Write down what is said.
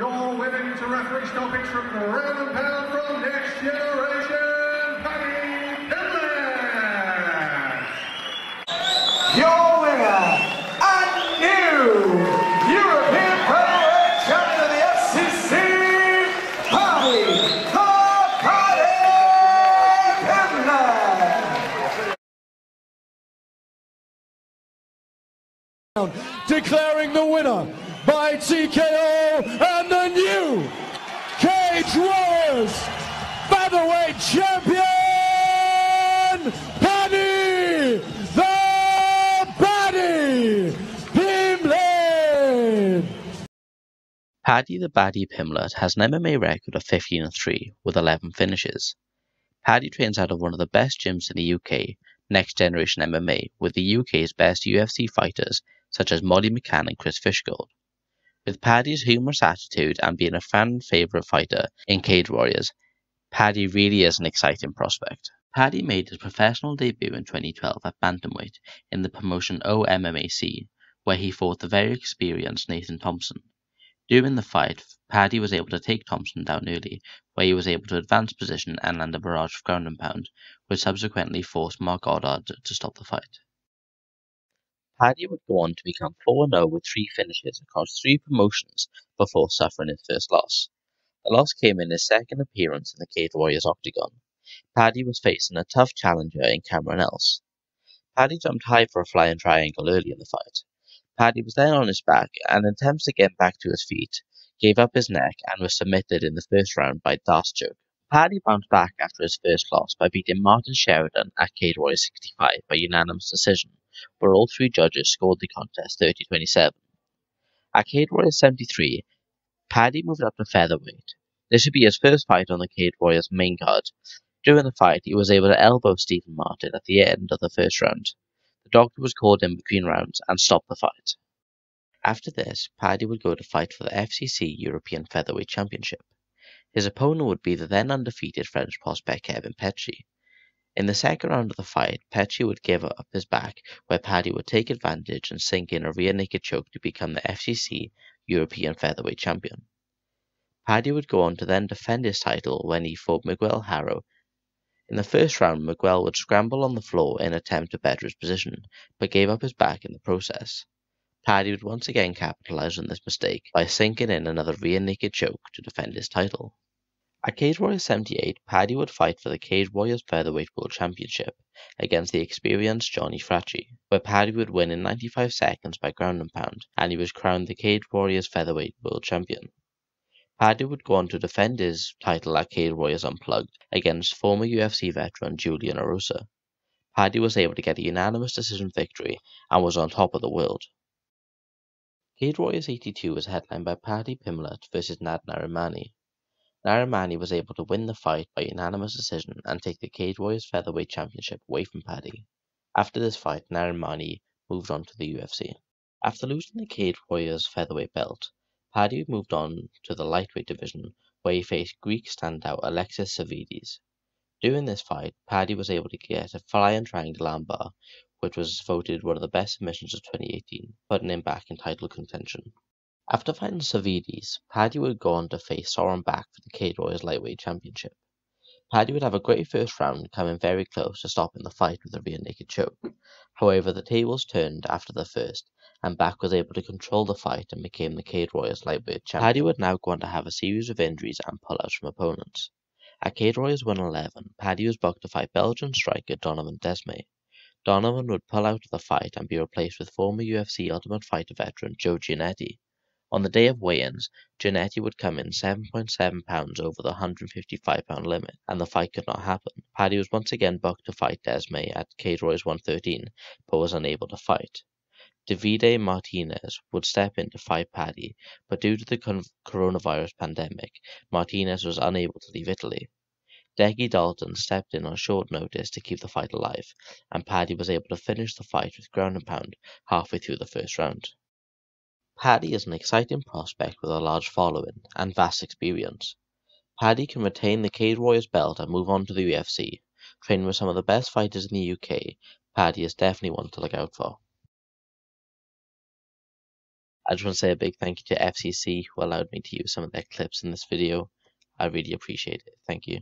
Your winning to referee stoppage from ground and pound from Next Generation, Paddy Pimblett. Your winner and new European Heavyweight Champion of the FCC, Paddy The Baddy Pimblett. Declaring the winner by TKO and the new Cage Warriors Featherweight Champion, Paddy The Baddy Pimblett. Paddy The Baddy Pimblett has an MMA record of 15-3 with 11 finishes. Paddy trains out of one of the best gyms in the UK, Next Generation MMA, with the UK's best UFC fighters such as McCann and Fishgold. With Paddy's humorous attitude and being a fan favourite fighter in Cage Warriors, Paddy really is an exciting prospect. Paddy made his professional debut in 2012 at bantamweight in the promotion OMMAC, where he fought the very experienced Nathan Thompson. During the fight, Paddy was able to take Thompson down early, where he was able to advance position and land a barrage of ground and pound, which subsequently forced Mark Goddard to stop the fight. Paddy would go on to become 4-0 with 3 finishes across 3 promotions before suffering his first loss. The loss came in his second appearance in the Cage Warriors octagon. Paddy was facing a tough challenger in Cameron Else. Paddy jumped high for a flying triangle early in the fight. Paddy was then on his back and attempts to get back to his feet, gave up his neck and was submitted in the first round by Das Choke. Paddy bounced back after his first loss by beating Martin Sheridan at Cage Warriors 65 by unanimous decision, where all 3 judges scored the contest 30-27. At Cage Warriors 73, Paddy moved up to featherweight. This would be his first fight on the Cage Warriors main card. During the fight, he was able to elbow Stephen Martin at the end of the first round. The doctor was called in between rounds and stopped the fight. After this, Paddy would go to fight for the FCC European Featherweight Championship. His opponent would be the then undefeated French prospect Kevin Petchy. In the second round of the fight, Petchy would give up his back, where Paddy would take advantage and sink in a rear naked choke to become the FCC European Featherweight Champion. Paddy would go on to then defend his title when he fought Miguel Harrow. In the first round, Miguel would scramble on the floor in an attempt to better his position, but gave up his back in the process. Paddy would once again capitalise on this mistake by sinking in another rear naked choke to defend his title. At Cage Warriors 78, Paddy would fight for the Cage Warriors Featherweight World Championship against the experienced Johnny Fracci, where Paddy would win in 95 seconds by ground and pound, and he was crowned the Cage Warriors Featherweight World Champion. Paddy would go on to defend his title at Cage Warriors Unplugged against former UFC veteran Julian Erosa. Paddy was able to get a unanimous decision victory and was on top of the world. Cage Warriors 82 was headlined by Paddy Pimblett versus Nad Narimani. Narimani was able to win the fight by unanimous decision and take the Cage Warriors Featherweight Championship away from Paddy. After this fight, Narimani moved on to the UFC. After losing the Cage Warriors Featherweight belt, Paddy moved on to the lightweight division, where he faced Greek standout Alexis Savides. During this fight, Paddy was able to get a flying triangle armbar, which was voted one of the best submissions of 2018, putting him back in title contention. After fighting Savides, Paddy would go on to face Soren Bak for the Cage Warriors Lightweight Championship. Paddy would have a great first round, coming very close to stopping the fight with a rear naked choke. However, the tables turned after the first, and Bak was able to control the fight and became the Cage Warriors Lightweight Champion. Paddy would now go on to have a series of injuries and pullouts from opponents. At Cage Warriors 111, Paddy was booked to fight Belgian striker Donovan Desmay. Donovan would pull out of the fight and be replaced with former UFC Ultimate Fighter veteran Joe Giannetti. On the day of weigh-ins, Giannetti would come in 7.7 pounds over the 155-pound limit, and the fight could not happen. Paddy was once again booked to fight Desmay at Cage Warriors 113, but was unable to fight. Davide Martinez would step in to fight Paddy, but due to the coronavirus pandemic, Martinez was unable to leave Italy. Decky Dalton stepped in on short notice to keep the fight alive, and Paddy was able to finish the fight with ground and pound halfway through the first round. Paddy is an exciting prospect with a large following and vast experience. Paddy can retain the Cage Warriors belt and move on to the UFC. Training with some of the best fighters in the UK, Paddy is definitely one to look out for. I just want to say a big thank you to FCC who allowed me to use some of their clips in this video. I really appreciate it. Thank you.